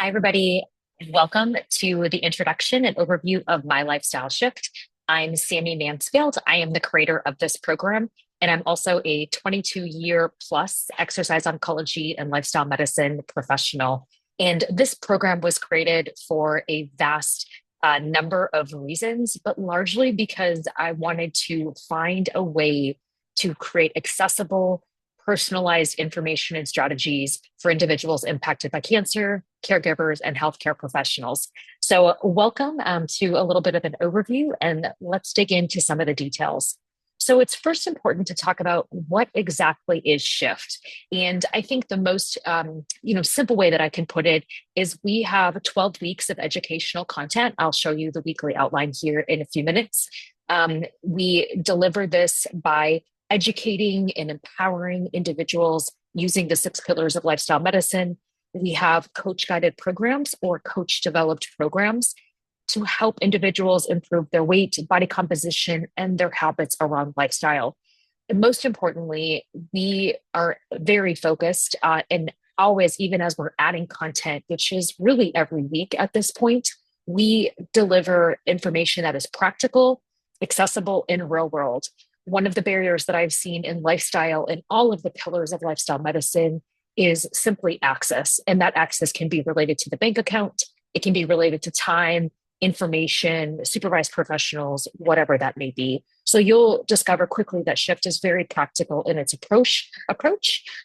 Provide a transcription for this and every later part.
Hi, everybody. Welcome to the introduction and overview of My Lifestyle Shift. I'm Sammy Mansfield. I am the creator of this program, and I'm also a 22-year plus exercise oncology and lifestyle medicine professional. And this program was created for a vast number of reasons, but largely because I wanted to find a way to create accessible, personalized information and strategies for individuals impacted by cancer, caregivers, and healthcare professionals. So, welcome to a little bit of an overview, and let's dig into some of the details. So, it's first important to talk about what exactly is Shift. And I think the most, simple way that I can put it is we have 12 weeks of educational content. I'll show you the weekly outline here in a few minutes. We deliver this by educating and empowering individuals using the 6 pillars of lifestyle medicine. We have coach guided programs or coach developed programs to help individuals improve their weight, body composition, and their habits around lifestyle. And most importantly, we are very focused and always, even as we're adding content, which is really every week at this point, we deliver information that is practical, accessible, in real world. One of the barriers that I've seen in lifestyle and all of the pillars of lifestyle medicine is simply access. And that access can be related to the bank account, it can be related to time, information, supervised professionals, whatever that may be. So you'll discover quickly that Shift is very practical in its approach,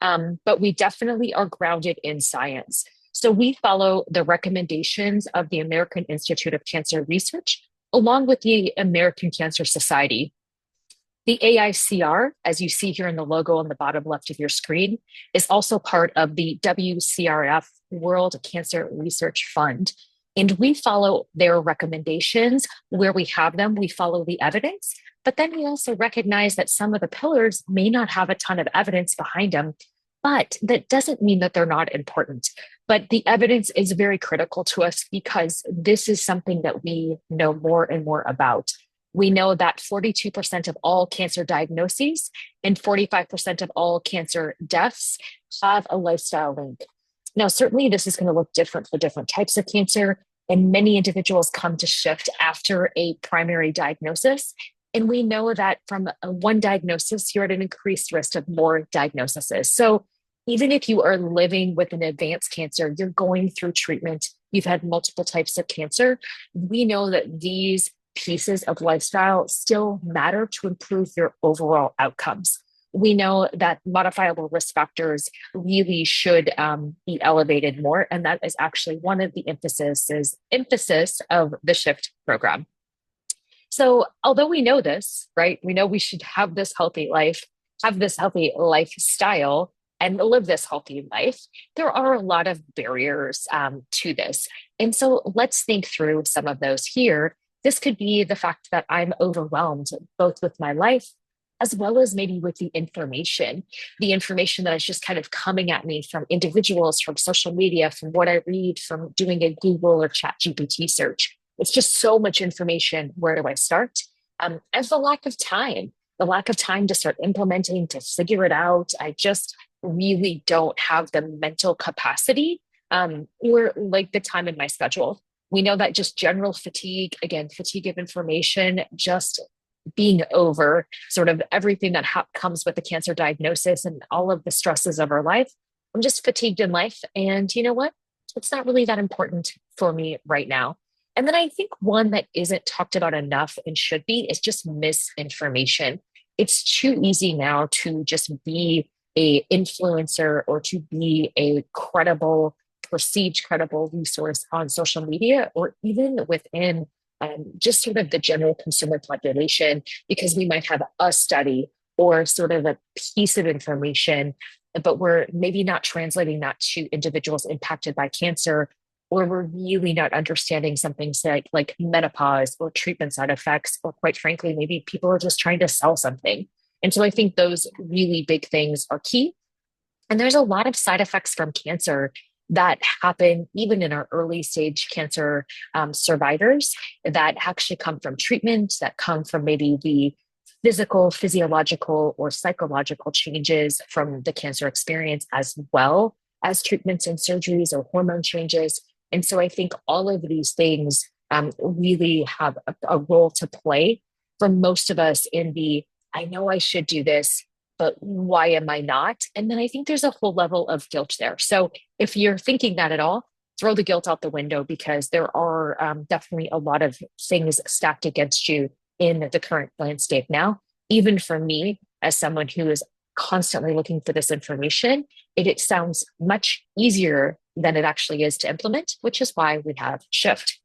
but we definitely are grounded in science. So we follow the recommendations of the American Institute of Cancer Research, along with the American Cancer Society. The AICR, as you see here in the logo on the bottom left of your screen, is also part of the WCRF World Cancer Research Fund. And we follow their recommendations where we have them, we follow the evidence, but then we also recognize that some of the pillars may not have a ton of evidence behind them, but that doesn't mean that they're not important. But the evidence is very critical to us because this is something that we know more and more about. We know that 42% of all cancer diagnoses and 45% of all cancer deaths have a lifestyle link. Now, certainly this is going to look different for different types of cancer, and many individuals come to Shift after a primary diagnosis. And we know that from one diagnosis, you're at an increased risk of more diagnoses. So even if you are living with an advanced cancer, you're going through treatment, you've had multiple types of cancer, we know that these pieces of lifestyle still matter to improve your overall outcomes. We know that modifiable risk factors really should be elevated more, and that is actually one of the emphasis of the Shift program. So, although we know this, right, we know we should have this healthy life, have this healthy lifestyle, and live this healthy life, there are a lot of barriers to this. And so, let's think through some of those here. This could be the fact that I'm overwhelmed both with my life as well as maybe with the information that is just kind of coming at me from individuals, from social media, from what I read, from doing a Google or Chat GPT search. It's just so much information. Where do I start? And the lack of time to start implementing, to figure it out. I just really don't have the mental capacity or like the time in my schedule. We know that just general fatigue, again, fatigue of information, just being over sort of everything that comes with the cancer diagnosis and all of the stresses of our life. I'm just fatigued in life. And you know what? It's not really that important for me right now. And then I think one that isn't talked about enough and should be is just misinformation. It's too easy now to just be a influencer or to be a perceived credible resource on social media or even within just sort of the general consumer population, because we might have a study or sort of a piece of information, but we're maybe not translating that to individuals impacted by cancer, or we're really not understanding something like menopause or treatment side effects, or quite frankly, maybe people are just trying to sell something. And so I think those really big things are key. And there's a lot of side effects from cancer that happen even in our early stage cancer survivors that actually come from treatment, that come from maybe the physical, physiological, or psychological changes from the cancer experience, as well as treatments and surgeries or hormone changes. And so I think all of these things really have a role to play for most of us in the, I know I should do this, but why am I not? And then I think there's a whole level of guilt there. So if you're thinking that at all, throw the guilt out the window because there are definitely a lot of things stacked against you in the current landscape now. Even for me, as someone who is constantly looking for this information, it sounds much easier than it actually is to implement, which is why we have Shift.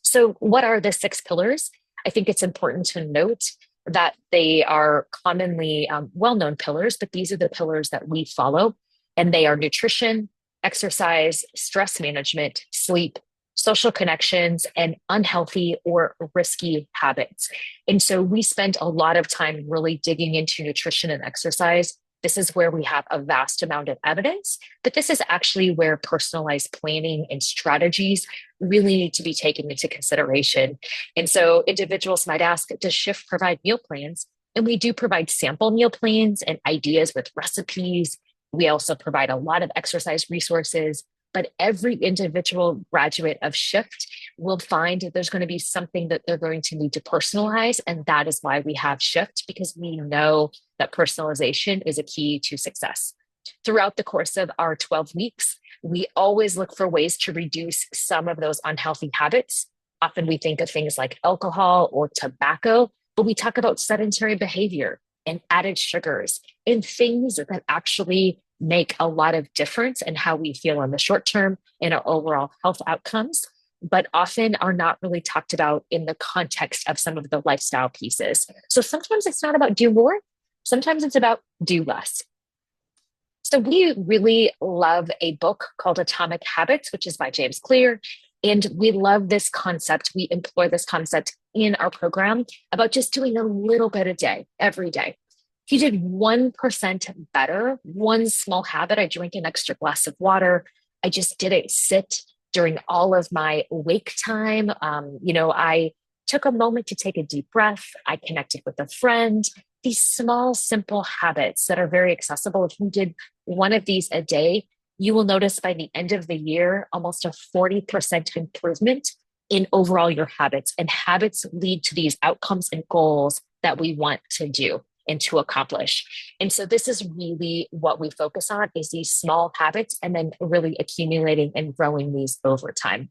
So, what are the six pillars? I think it's important to note that they are commonly well known pillars, but these are the pillars that we follow, and they are nutrition, exercise, stress management, sleep, social connections, and unhealthy or risky habits. And so we spend a lot of time really digging into nutrition and exercise. This is where we have a vast amount of evidence, but this is actually where personalized planning and strategies really need to be taken into consideration. And so individuals might ask, does Shift provide meal plans? And we do provide sample meal plans and ideas with recipes. We also provide a lot of exercise resources, but every individual graduate of Shift will find that there's going to be something that they're going to need to personalize. And that is why we have Shift, because we know that personalization is a key to success. Throughout the course of our 12 weeks, we always look for ways to reduce some of those unhealthy habits. Often we think of things like alcohol or tobacco, but we talk about sedentary behavior and added sugars and things that actually make a lot of difference in how we feel in the short term and our overall health outcomes, but often are not really talked about in the context of some of the lifestyle pieces. So sometimes it's not about do more, sometimes it's about do less. So we really love a book called Atomic Habits, which is by James Clear. And we love this concept. We employ this concept in our program about just doing a little bit a day, every day. If you did 1% better, one small habit, I drank an extra glass of water. I just didn't sit during all of my wake time. I took a moment to take a deep breath. I connected with a friend. These small, simple habits that are very accessible. If you did one of these a day, you will notice by the end of the year, almost a 40% improvement in overall your habits. And habits lead to these outcomes and goals that we want to do and to accomplish. And so this is really what we focus on is these small habits and then really accumulating and growing these over time.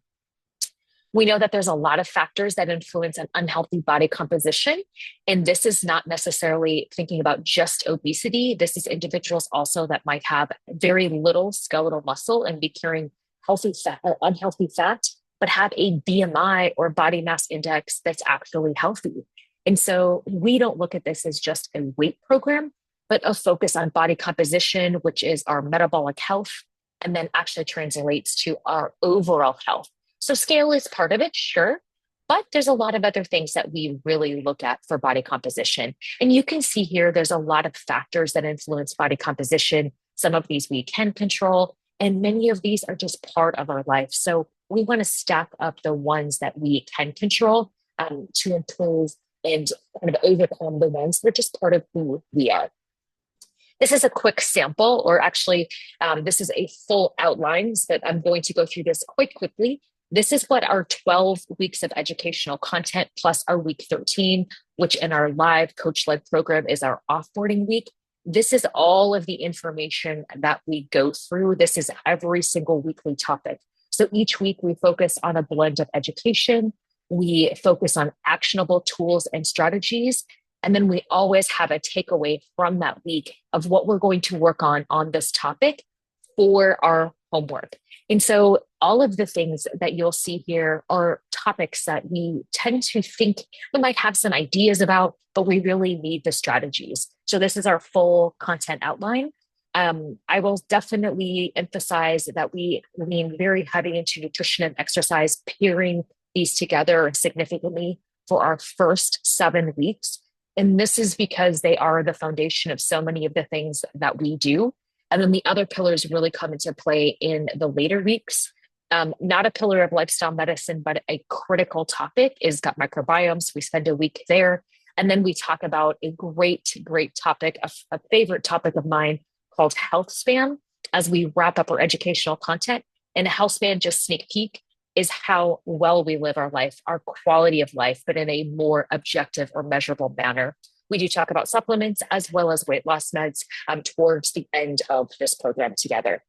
We know that there's a lot of factors that influence an unhealthy body composition. And this is not necessarily thinking about just obesity. This is individuals also that might have very little skeletal muscle and be carrying healthy fat or unhealthy fat, but have a BMI or body mass index that's actually healthy. And so we don't look at this as just a weight program, but a focus on body composition, which is our metabolic health, and then actually translates to our overall health. So scale is part of it, sure, but there's a lot of other things that we really look at for body composition. And you can see here, there's a lot of factors that influence body composition. Some of these we can control, and many of these are just part of our life. So we want to stack up the ones that we can control to improve and kind of overcome the ones that are just part of who we are. This is a quick sample, or actually, this is a full outline, so that I'm going to go through this quite quickly. This is what our 12 weeks of educational content plus our week 13, which in our live coach-led program is our offboarding week. This is all of the information that we go through. This is every single weekly topic. So each week we focus on a blend of education. We focus on actionable tools and strategies. And then we always have a takeaway from that week of what we're going to work on this topic for our homework. And so all of the things that you'll see here are topics that we tend to think we might have some ideas about, but we really need the strategies. So this is our full content outline. I will definitely emphasize that we lean very heavy into nutrition and exercise, pairing these together significantly for our first 7 weeks. And this is because they are the foundation of so many of the things that we do. And then the other pillars really come into play in the later weeks. Not a pillar of lifestyle medicine, but a critical topic is gut microbiomes. We spend a week there. And then we talk about a great topic, a favorite topic of mine called health span, as we wrap up our educational content. And a health span, just sneak peek, is how well we live our life, our quality of life, but in a more objective or measurable manner. We do talk about supplements as well as weight loss meds towards the end of this program together.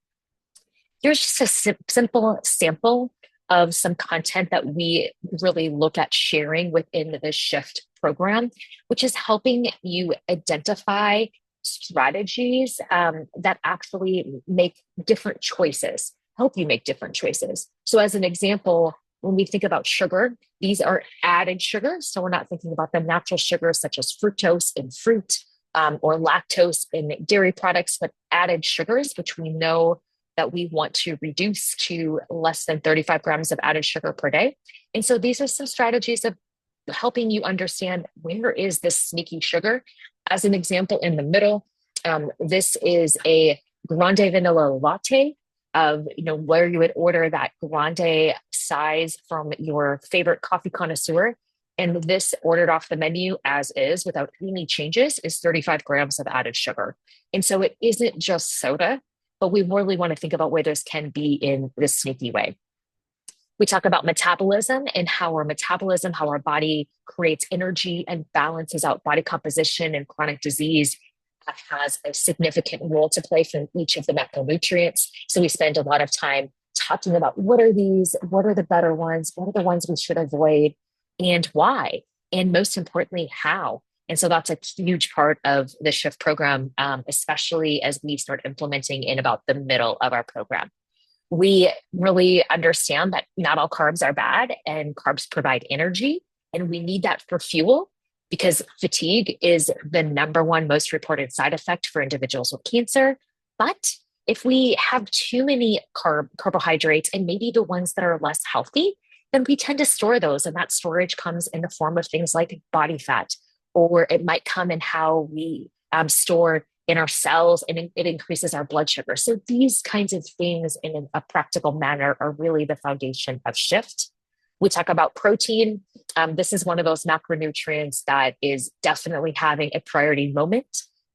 Here's just a simple sample of some content that we really look at sharing within the Shift program, which is helping you identify strategies that actually make different choices, help you make different choices. So, as an example, when we think about sugar, these are added sugars. So, we're not thinking about the natural sugars such as fructose in fruit or lactose in dairy products, but added sugars, which we know that we want to reduce to less than 35 grams of added sugar per day. And so these are some strategies of helping you understand where is this sneaky sugar. As an example, in the middle, this is a grande vanilla latte of, where you would order that grande size from your favorite coffee connoisseur. And this, ordered off the menu as is without any changes, is 35 grams of added sugar. And so it isn't just soda, but we really want to think about where this can be in this sneaky way. We talk about metabolism and how our body creates energy and balances out body composition, and chronic disease has a significant role to play for each of the macronutrients. So we spend a lot of time talking about what are these, what are the better ones, what are the ones we should avoid, and why, and most importantly, how. And so that's a huge part of the Shift program, especially as we start implementing in about the middle of our program. We really understand that not all carbs are bad, and carbs provide energy, and we need that for fuel, because fatigue is the number one most reported side effect for individuals with cancer. But if we have too many carbohydrates, and maybe the ones that are less healthy, then we tend to store those. And that storage comes in the form of things like body fat, or it might come in how we store in our cells, and it increases our blood sugar. So these kinds of things in a practical manner are really the foundation of Shift. We talk about protein. This is one of those macronutrients that is definitely having a priority moment,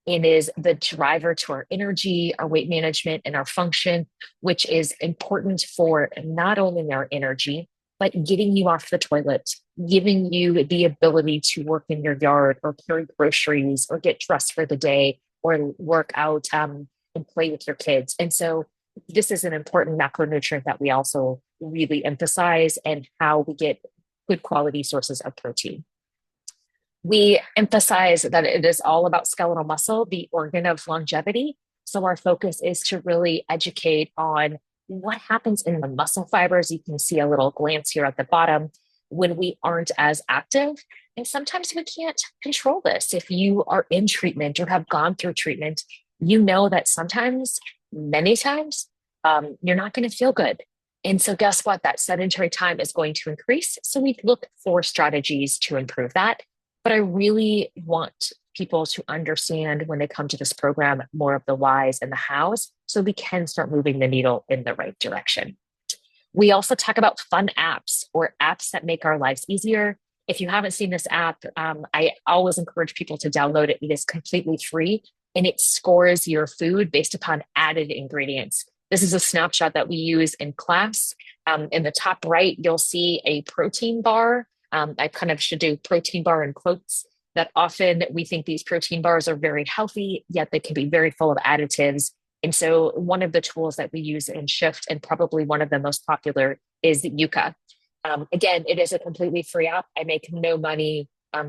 and is the driver to our energy, our weight management, and our function, which is important for not only our energy, but getting you off the toilet, giving you the ability to work in your yard, or carry groceries, or get dressed for the day, or work out and play with your kids. And so this is an important macronutrient that we also really emphasize, and how we get good quality sources of protein. We emphasize that it is all about skeletal muscle, the organ of longevity. So our focus is to really educate on what happens in the muscle fibers. You can see a little glance here at the bottom when we aren't as active. And sometimes we can't control this. If you are in treatment or have gone through treatment, you know that sometimes, many times, you're not going to feel good. And so guess what? That sedentary time is going to increase. So we look for strategies to improve that. But I really want people to understand, when they come to this program, more of the whys and the hows, so we can start moving the needle in the right direction. We also talk about fun apps, or apps that make our lives easier. If you haven't seen this app, I always encourage people to download it. It is completely free, and it scores your food based upon added ingredients. This is a snapshot that we use in class. In the top right, you'll see a protein bar. I kind of should do protein bar in quotes. That often we think these protein bars are very healthy, yet they can be very full of additives. And so one of the tools that we use in Shift, and probably one of the most popular, is Yuka. Again, it is a completely free app. I make no money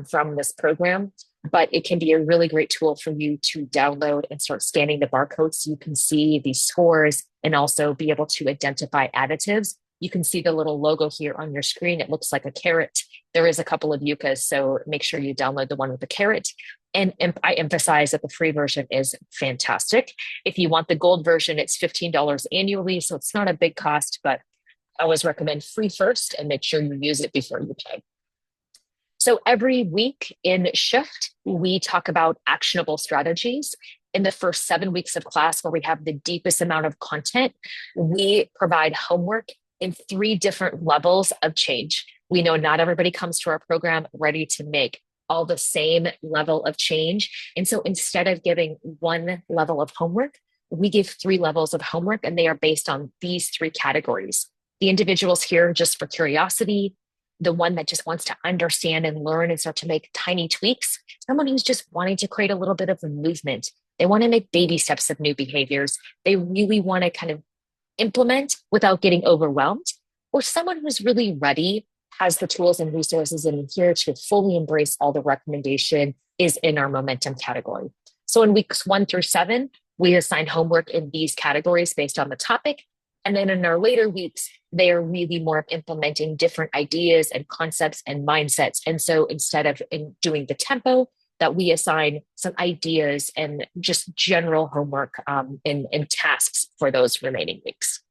from this program, but it can be a really great tool for you to download and start scanning the barcodes, so you can see these scores and also be able to identify additives. You can see the little logo here on your screen. It looks like a carrot. There is a couple of Yukas, so make sure you download the one with the carrot. And I emphasize that the free version is fantastic. If you want the gold version, it's $15 annually, so it's not a big cost, but I always recommend free first, and make sure you use it before you pay. So every week in Shift, we talk about actionable strategies. In the first 7 weeks of class, where we have the deepest amount of content, we provide homework in 3 different levels of change. We know not everybody comes to our program ready to make all the same level of change. And so instead of giving one level of homework, we give 3 levels of homework, and they are based on these 3 categories. The individuals here just for curiosity, the one that just wants to understand and learn and start to make tiny tweaks, someone who's just wanting to create a little bit of a movement. They want to make baby steps of new behaviors. They really want to kind of implement without getting overwhelmed, or someone who's really ready, has the tools and resources in here to fully embrace all the recommendation is in our momentum category. So in weeks 1 through 7, we assign homework in these categories based on the topic. And then in our later weeks, they are really more of implementing different ideas and concepts and mindsets. And so instead of doing the tempo, that we assign some ideas and just general homework and tasks for those remaining weeks.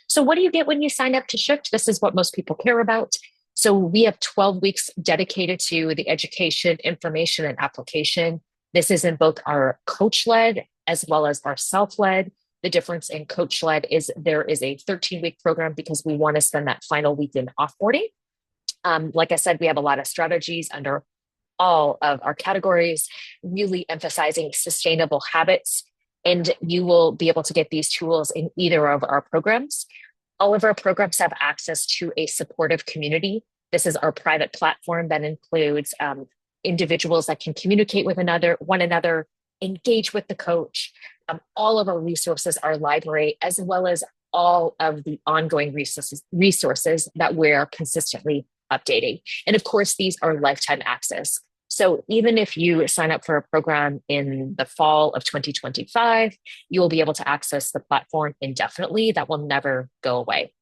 So what do you get when you sign up to Shift? This is what most people care about. So we have 12 weeks dedicated to the education, information, and application. This is in both our coach-led as well as our self-led. The difference in coach-led is there is a 13-week program because we want to spend that final week in offboarding. Like I said, we have a lot of strategies under all of our categories, really emphasizing sustainable habits. And you will be able to get these tools in either of our programs. All of our programs have access to a supportive community. This is our private platform that includes individuals that can communicate with one another, engage with the coach. All of our resources, our library, as well as all of the ongoing resources that we're consistently updating. And of course, these are lifetime access. So even if you sign up for a program in the fall of 2025, you will be able to access the platform indefinitely. That will never go away.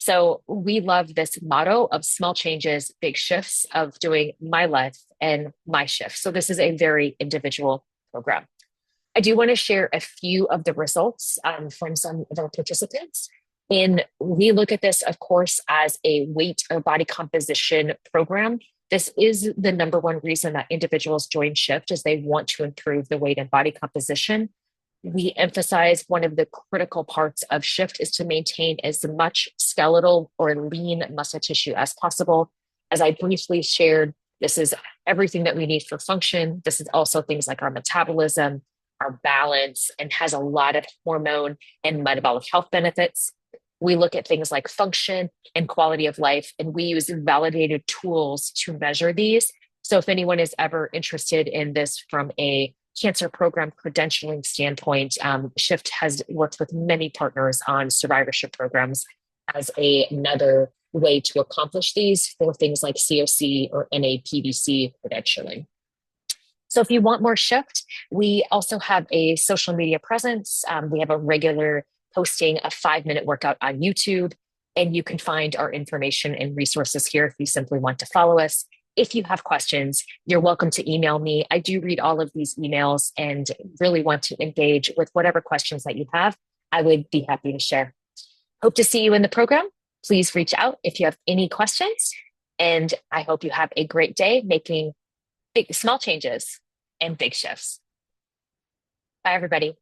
So we love this motto of small changes, big shifts, of doing my life and my shift. So this is a very individual program. I do want to share a few of the results from some of our participants. And we look at this, of course, as a weight or body composition program. This is the number one reason that individuals join Shift, is they want to improve the weight and body composition. We emphasize one of the critical parts of Shift is to maintain as much skeletal or lean muscle tissue as possible. As I briefly shared, this is everything that we need for function. This is also things like our metabolism, our balance, and has a lot of hormone and metabolic health benefits. We look at things like function and quality of life, and we use validated tools to measure these. So if anyone is ever interested in this from a cancer program credentialing standpoint, Shift has worked with many partners on survivorship programs as another way to accomplish these for things like COC or NAPBC credentialing. So if you want more Shift, we also have a social media presence. We have a regular posting a 5-minute workout on YouTube, and you can find our information and resources here if you simply want to follow us. If you have questions, you're welcome to email me. I do read all of these emails and really want to engage with whatever questions that you have. I would be happy to share. Hope to see you in the program. Please reach out if you have any questions. And I hope you have a great day making small changes and big shifts. Bye, everybody.